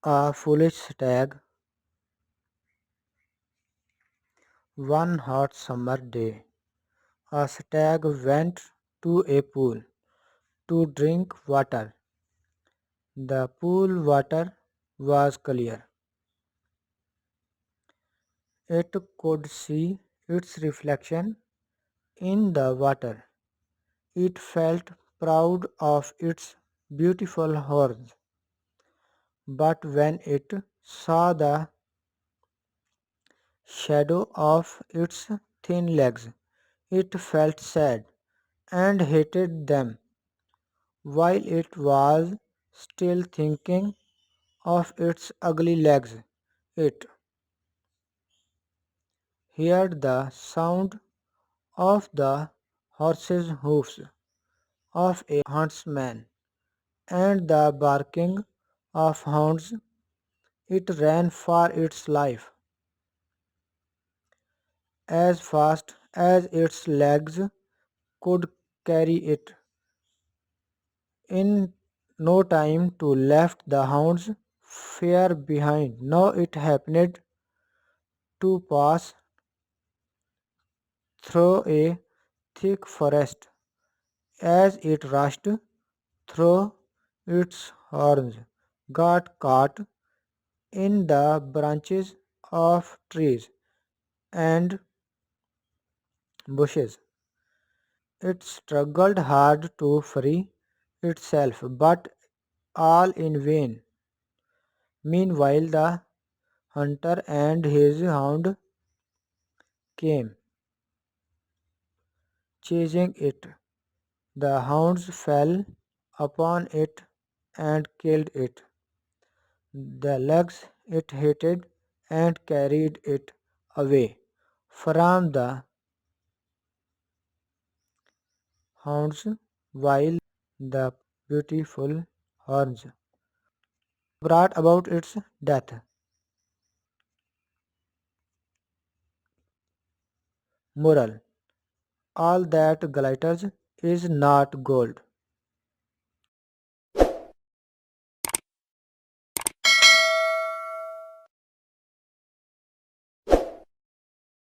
A foolish stag. One hot summer day, a stag went to a pool to drink water. The pool water was clear. It could see its reflection in the water. It felt proud of its beautiful horns, but when it saw the shadow of its thin legs, it felt sad and hated them. While it was still thinking of its ugly legs, it heard the sound of the horse's hoofs of a huntsman and the barking of hounds. It ran for its life, as fast as its legs could carry it. In no time to left the hounds far behind. Now it happened to pass through a thick forest. As it rushed through, its horns got caught in the branches of trees and bushes. It struggled hard to free itself, but all in vain. Meanwhile, the hunter and his hound came, chasing it. The hounds fell upon it and killed it. The legs it hated and carried it away from the hounds, while the beautiful horns brought about its death. Moral: all that glitters is not gold.